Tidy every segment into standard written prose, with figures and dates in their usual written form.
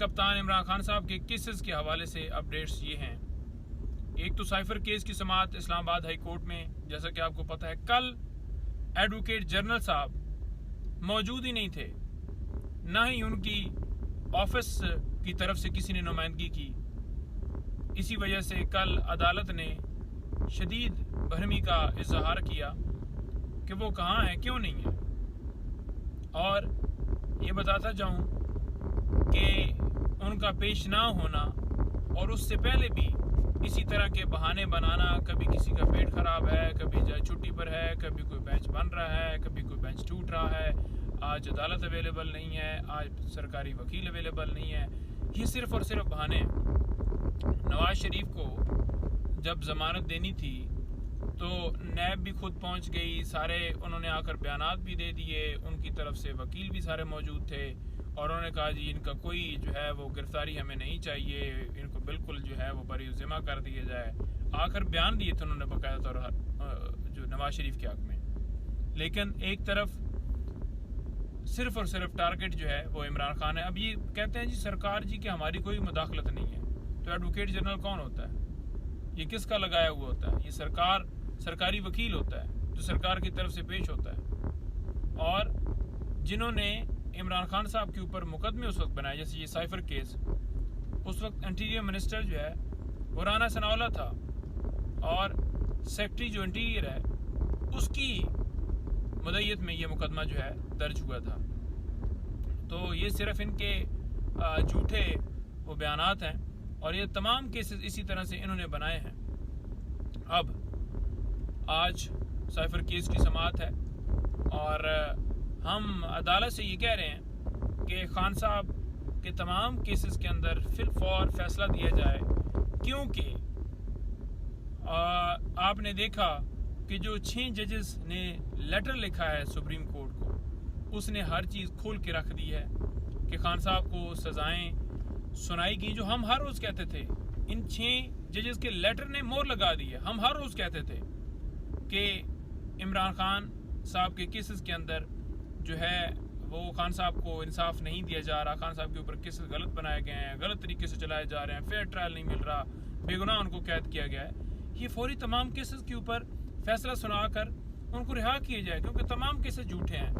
कप्तान इमरान खान साहब के केसेस के हवाले से अपडेट्स ये हैं। एक तो साइफर केस की समाअत इस्लामाबाद हाई कोर्ट में, जैसा कि आपको पता है, कल एडवोकेट जनरल साहब मौजूद ही नहीं थे, ना ही उनकी ऑफिस की तरफ से किसी ने नुमाइंदगी की। इसी वजह से कल अदालत ने शदीद बरहमी का इजहार किया कि वो कहाँ है, क्यों नहीं है। और ये बताता जाऊं कि उनका पेश ना होना और उससे पहले भी इसी तरह के बहाने बनाना, कभी किसी का पेट खराब है, कभी जज छुट्टी पर है, कभी कोई बेंच बन रहा है, कभी कोई बेंच टूट रहा है, आज अदालत अवेलेबल नहीं है, आज सरकारी वकील अवेलेबल नहीं है, ये सिर्फ और सिर्फ बहाने हैं। नवाज शरीफ को जब जमानत देनी थी तो नैब भी खुद पहुंच गई, सारे उन्होंने आकर बयानात भी दे दिए, उनकी तरफ से वकील भी सारे मौजूद थे और उन्होंने कहा जी इनका कोई जो है वो गिरफ्तारी हमें नहीं चाहिए, इनको बिल्कुल जो है वो बरी ज़िम्मा कर दिया जाए। आकर बयान दिए थे उन्होंने बाकायदा तौर जो नवाज शरीफ के हक में। लेकिन एक तरफ सिर्फ और सिर्फ टारगेट जो है वो इमरान खान है। अब ये कहते हैं जी सरकार जी कि हमारी कोई मुदाखलत नहीं है, तो एडवोकेट जनरल कौन होता है? ये किसका लगाया हुआ होता है? ये सरकारी वकील होता है जो सरकार की तरफ से पेश होता है। और जिन्होंने इमरान खान साहब के ऊपर मुकदमे उस वक्त बनाए, जैसे ये साइफर केस, उस वक्त इंटीरियर मिनिस्टर जो है वो राना सनाउल्लाह था और सेक्रेटरी जो इंटीरियर है उसकी मदय्यत में ये मुकदमा जो है दर्ज हुआ था। तो ये सिर्फ इनके झूठे वो बयानात हैं और ये तमाम केसेस इसी तरह से इन्होंने बनाए हैं। अब आज साइफर केस की समाअत है और हम अदालत से ये कह रहे हैं कि खान साहब के तमाम केसेस के अंदर फिलफौर फैसला दिया जाए, क्योंकि आपने देखा कि जो 6 जजेस ने लेटर लिखा है सुप्रीम कोर्ट को, उसने हर चीज़ खोल के रख दी है कि खान साहब को सजाएं सुनाई गई, जो हम हर रोज़ कहते थे। इन 6 जजेस के लेटर ने मोहर लगा दी है। हम हर रोज़ कहते थे कि इमरान खान साहब के केसेस के अंदर जो है वो खान साहब को इंसाफ नहीं दिया जा रहा, खान साहब के ऊपर केसेस गलत बनाए गए हैं, गलत तरीके से चलाए जा रहे हैं, फेयर ट्रायल नहीं मिल रहा, बेगुनाह उनको कैद किया गया है। ये फौरी तमाम केसेस के ऊपर फैसला सुनाकर उनको रिहा किए जाए, क्योंकि तमाम केसेस झूठे हैं।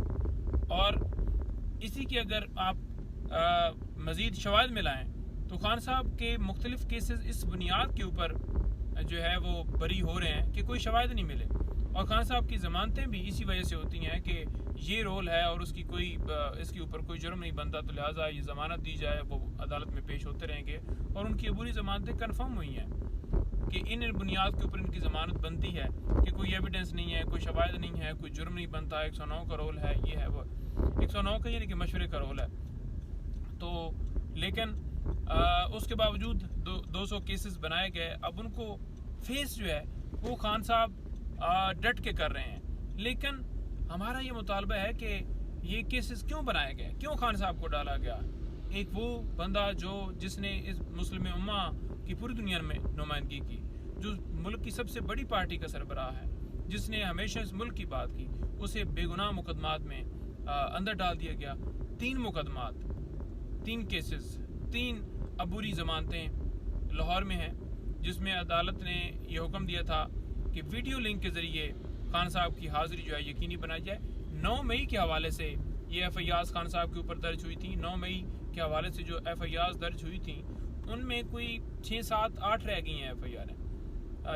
और इसी की अगर आप मज़ीद शवाहिद मिलाएं तो खान साहब के मुख्तलिफ केसेस इस बुनियाद के ऊपर जो है वो बरी हो रहे हैं कि कोई शवाहिद नहीं मिले, और खान साहब की ज़मानतें भी इसी वजह से होती हैं कि ये रोल है और उसकी कोई इसके ऊपर कोई जुर्म नहीं बनता, तो लिहाजा ये ज़मानत दी जाए, वो अदालत में पेश होते रहेंगे। और उनकी अबूरी ज़मानतें कन्फर्म हुई हैं कि इन बुनियाद के ऊपर इनकी ज़मानत बनती है कि कोई एविडेंस नहीं है, कोई शवाहिद नहीं है, कोई जुर्म नहीं बनता, 109 का रोल है, ये है वो 109 का, यानी कि मशवरे का रोल है। तो लेकिन उसके बावजूद 200 केसेस बनाए गए। अब उनको फेस जो है वो खान साहब डट के कर रहे हैं। लेकिन हमारा ये मुतालबा है कि ये केसेस क्यों बनाए गए, क्यों खान साहब को डाला गया? एक वो बंदा जिसने इस मुस्लिम उम्मा की पूरी दुनिया में नुमाइंदगी की, जो मुल्क की सबसे बड़ी पार्टी का सरबराह है, जिसने हमेशा इस मुल्क की बात की, उसे बेगुनाह मुकदमात में अंदर डाल दिया गया। 3 मुकदमात, 3 केसेस, 3 अबूरी ज़मानतें लाहौर में हैं, जिसमें अदालत ने यह हुक्म दिया था कि वीडियो लिंक के ज़रिए खान साहब की हाज़िरी जो है यकीनी बनाई जाए। 9 मई के हवाले से ये FIRs खान साहब के ऊपर दर्ज हुई थी। 9 मई के हवाले से जो FIRs दर्ज हुई थी उनमें कोई 6, 7, 8 रह गई हैं FIR,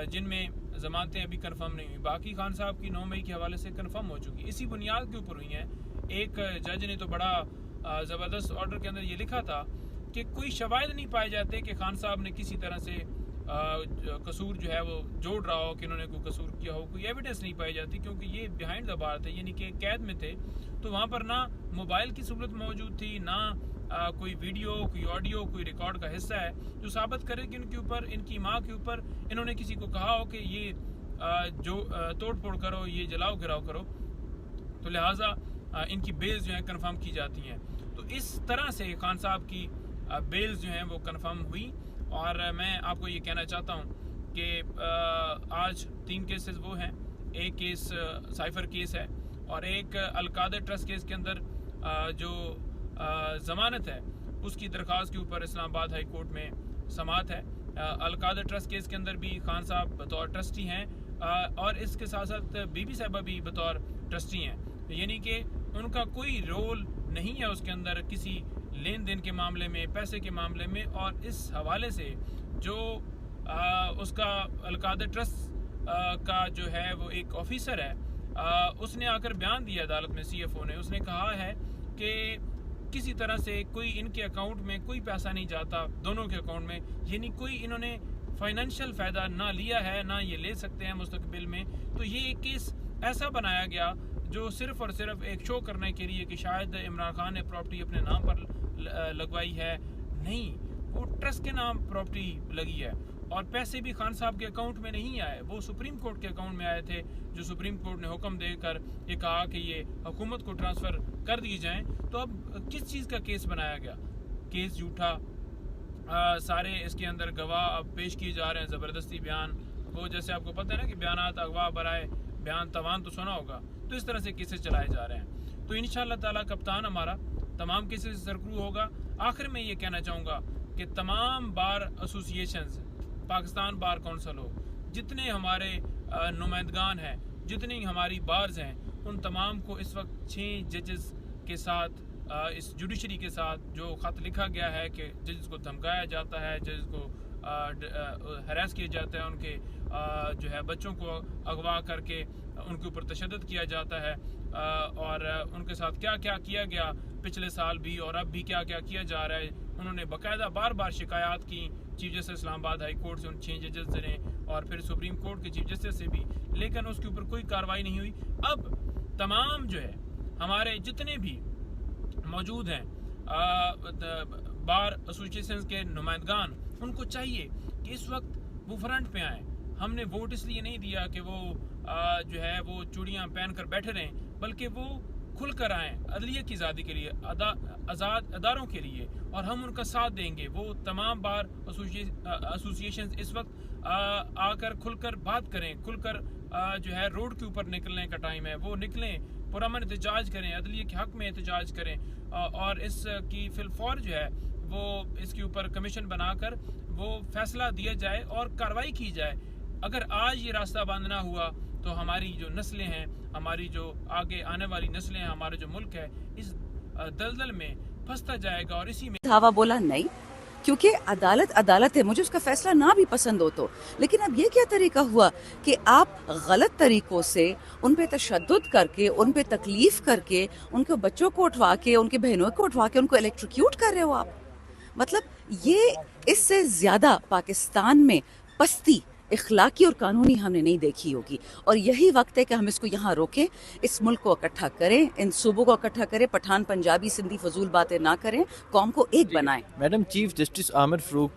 जिनमें ज़मानतें अभी कन्फर्म नहीं हुई। बाकी खान साहब की 9 मई के हवाले से कन्फर्म हो चुकी, इसी बुनियाद के ऊपर हुई हैं। एक जज ने तो बड़ा ज़बरदस्त ऑर्डर के अंदर ये लिखा था कि कोई शवाहिद नहीं पाए जाते कि खान साहब ने किसी तरह से कसूर जो है वो जोड़ रहा हो, कि उन्होंने कोई कसूर किया हो, कोई एविडेंस नहीं पाई जाती, क्योंकि ये बिहाइंड द बार थे, यानी कि कैद में थे। तो वहाँ पर ना मोबाइल की सहूलत मौजूद थी, ना कोई वीडियो, कोई ऑडियो, कोई रिकॉर्ड का हिस्सा है जो साबित करे कि उनके ऊपर, इनकी माँ के ऊपर इन्होंने किसी को कहा हो कि ये जो तोड़ फोड़ करो, ये जलाओ गिराओ करो। तो लिहाजा इनकी बेल्स जो हैं कन्फर्म की जाती हैं। तो इस तरह से खान साहब की बेल्स जो हैं वो कन्फर्म हुई। और मैं आपको ये कहना चाहता हूँ कि आज 3 केसेस वो हैं, एक केस साइफर केस है और एक अलकादर ट्रस्ट केस के अंदर जो ज़मानत है उसकी दरख्वास्त के ऊपर इस्लामाबाद हाई कोर्ट में समाअत है। अलकादर ट्रस्ट केस के अंदर भी खान साहब बतौर ट्रस्टी हैं और इसके साथ साथ बीबी साहिबा भी बतौर ट्रस्टी हैं, यानी कि उनका कोई रोल नहीं है उसके अंदर किसी लेन देन के मामले में, पैसे के मामले में। और इस हवाले से जो उसका अलकादर ट्रस्ट का जो है वो एक ऑफिसर है, उसने आकर बयान दिया अदालत में, CFO ने, उसने कहा है कि किसी तरह से कोई इनके अकाउंट में कोई पैसा नहीं जाता, दोनों के अकाउंट में, यानी कोई इन्होंने फाइनेंशियल फ़ायदा ना लिया है ना ये ले सकते हैं मुस्तकबिल में। तो ये एक केस ऐसा बनाया गया जो सिर्फ़ और सिर्फ एक शो करने के लिए कि शायद इमरान खान ने प्रॉपर्टी अपने नाम पर लगवाई है, नहीं, वो ट्रस्ट के नाम प्रॉपर्टी लगी है और पैसे भी खान साहब के अकाउंट में नहीं आए, वो सुप्रीम कोर्ट के अकाउंट में आए थे, जो सुप्रीम कोर्ट ने हुक्म देकर ये कहा कि ये हुकूमत को ट्रांसफ़र कर दी जाएं। तो अब किस चीज़ का केस बनाया गया? केस झूठा, सारे इसके अंदर गवाह अब पेश किए जा रहे हैं, ज़बरदस्ती बयान, वो जैसे आपको पता है ना कि बयानात अगवा बराए बयान तवान तो सुना होगा, तो इस तरह से केसेस चलाए जा रहे हैं। तो इंशाअल्लाह ताला कप्तान हमारा तमाम केसेस सरक्रू होगा। आखिर में ये कहना चाहूँगा कि तमाम बार एसोसिएशंस, पाकिस्तान बार काउंसिल हो, जितने हमारे नुमाइंदगान हैं, जितनी हमारी बार्स हैं, उन तमाम को इस वक्त 6 जजेस के साथ इस जुडिशरी के साथ जो ख़त लिखा गया है कि जजेस को धमकाया जाता है, जजेस को हरास किया जाता है, उनके जो है बच्चों को अगवा करके उनके ऊपर तशद्दुद किया जाता है और उनके साथ क्या क्या किया गया पिछले साल भी और अब भी क्या क्या किया जा रहा है। उन्होंने बाकायदा बार बार शिकायत की chief justice Islamabad high court से, उन 6 जजेस ने, और फिर सुप्रीम कोर्ट के चीफ जस्टिस से भी, लेकिन उसके ऊपर कोई कार्रवाई नहीं हुई। अब तमाम जो है हमारे जितने भी मौजूद हैं बार एसोसिएशन के नुमाइंदगान, उनको चाहिए कि इस वक्त वो फ्रंट पे आएँ। हमने वोट इसलिए नहीं दिया कि वो जो है वो चूड़ियाँ पहन कर बैठे रहें, बल्कि वो खुलकर आएँ अदलिया की आज़ादी के लिए, आज़ाद अदारों के लिए, और हम उनका साथ देंगे। वो तमाम बार एसोसिएशन इस वक्त आकर खुलकर बात करें, खुलकर जो है रोड के ऊपर निकलने का टाइम है, वो निकलें, पुरअमन एहतजाज करें, अदलिया के हक़ में एहतजाज करें और इसकी फिलफौर जो है वो इसके ऊपर कमीशन बनाकर वो फैसला दिया जाए और कार्रवाई की जाए। अगर आज ये रास्ता बंद ना हुआ तो हमारी जो नस्लें हैं, हमारी जो आगे आने वाली नस्लें हैं, हमारा जो मुल्क है इस दलदल में फंसता जाएगा। और इसी में धावा बोला नहीं, क्योंकि अदालत है, मुझे उसका फैसला ना भी पसंद हो तो। लेकिन अब ये क्या तरीका हुआ कि आप गलत तरीकों से उन पे तशद्दुद करके, उन पे तकलीफ करके, उनके बच्चों को उठवा के, उनकी बहनों को उठवा के उनको इलेक्ट्रोक्यूट कर रहे हो आप। मतलब ये इससे ज्यादा पाकिस्तान में पस्ती इखलाकी और कानूनी हमने नहीं देखी होगी। और यही वक्त है कि हम इसको यहाँ रोकें, इस मुल्क को इकट्ठा करें, इन सूबों को इकट्ठा करें, पठान पंजाबी सिंधी फजूल बातें ना करें, कौम को एक बनाएं। Madam, chief justice Aamir Farooq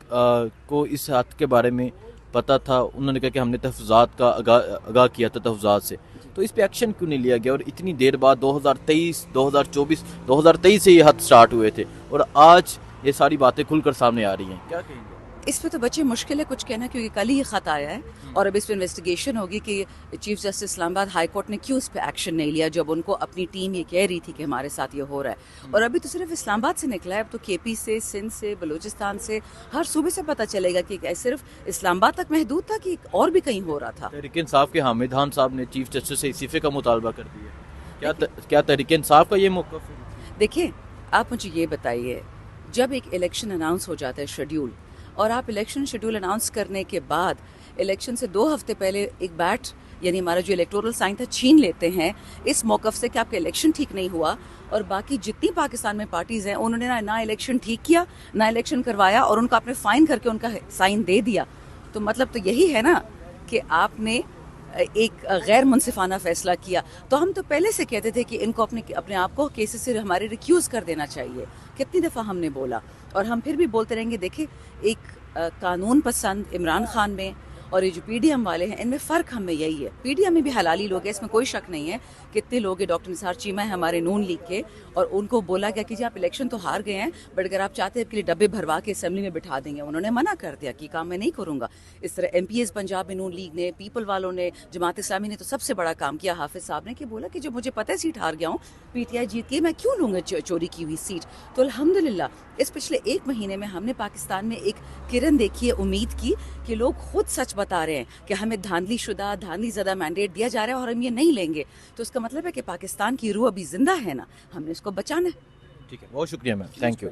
को इस हद के बारे में पता था, उन्होंने कहा कि हमने तहफ़्फ़ुज़ात का आगाह किया था तहफ़्फ़ुज़ात से, तो इस पे एक्शन क्यों नहीं लिया गया? और इतनी देर बाद 2023, 2024, 2023 से ये हद स्टार्ट हुए थे और आज ये सारी बातें खुलकर सामने आ रही हैं, क्या कहेंगे? इस पे तो बच्चे मुश्किल है कुछ कहना, क्योंकि कल ही ये खत आया है और अब इस पे इन्वेस्टिगेशन होगी कि chief justice Islamabad high court ने क्यों इस पे एक्शन नहीं लिया, जब उनको अपनी टीम ये कह रही थी कि हमारे साथ ये हो रहा है। और अभी तो सिर्फ इस्लामाबाद से निकला है, अब तो KP से, सिंध से, बलूचिस्तान से, हर सूबे से पता चलेगा कि सिर्फ इस्लामाबाद तक महदूद था कि और भी कहीं हो रहा था। तहरीक इंसाफ के हामिद खान साहब ने चीफ जस्टिस से इस्तीफे का मुतालबा कर दिया, क्या तहरीक इंसाफ का ये मौक़िफ़ है? देखिए, आप मुझे ये बताइए, जब एक इलेक्शन अनाउंस हो जाता है शेड्यूल, और आप इलेक्शन शेड्यूल अनाउंस करने के बाद इलेक्शन से 2 हफ्ते पहले एक बैट, यानी हमारा जो इलेक्टोरल साइन था, छीन लेते हैं इस मौक़िफ़ से कि आपका इलेक्शन ठीक नहीं हुआ, और बाकी जितनी पाकिस्तान में पार्टीज़ हैं उन्होंने ना इलेक्शन ठीक किया, ना इलेक्शन करवाया, और उनको आपने फ़ाइन करके उनका साइन दे दिया। तो मतलब तो यही है ना कि आपने एक गैर मुनसिफाना फैसला किया। तो हम तो पहले से कहते थे कि इनको अपने आप को केसेस से हमारे रिक्यूज़ कर देना चाहिए। कितनी दफ़ा हमने बोला और हम फिर भी बोलते रहेंगे। देखिए, एक कानून पसंद इमरान खान में और ये जो पीडीएम वाले हैं, इनमें फ़र्क हमें यही है। पीडीएम में भी हलाली लोग हैं, इसमें कोई शक नहीं है। कितने लोग हैं, डॉक्टर निसार चीमा है हमारे नून लीग के, और उनको बोला गया कि जी आप इलेक्शन तो हार गए हैं, बट अगर आप चाहते हैं आपके लिए डब्बे भरवा के असेंबली में बिठा देंगे। उन्होंने मना कर दिया कि काम मैं नहीं करूँगा। इस तरह MPs पंजाब में नून लीग ने, पीपल वालों ने, जमात इस्लामी ने तो सबसे बड़ा काम किया हाफिज साहब ने, कि बोला कि जो मुझे पता है सीट हार गया हूँ, PTI जीत के मैं क्यों लूँगा चोरी की हुई सीट। तो अल्हम्दुलिल्लाह इस पिछले 1 महीने में हमने पाकिस्तान में एक किरण देखी है उम्मीद की, कि लोग खुद सच बता रहे हैं कि हमें धांधली ज़्यादा मैंडेट दिया जा रहा है और हम ये नहीं लेंगे। तो इसका मतलब है कि पाकिस्तान की रूह अभी जिंदा है ना, हमने इसको बचाना है। ठीक है, बहुत शुक्रिया मैम, थैंक यू।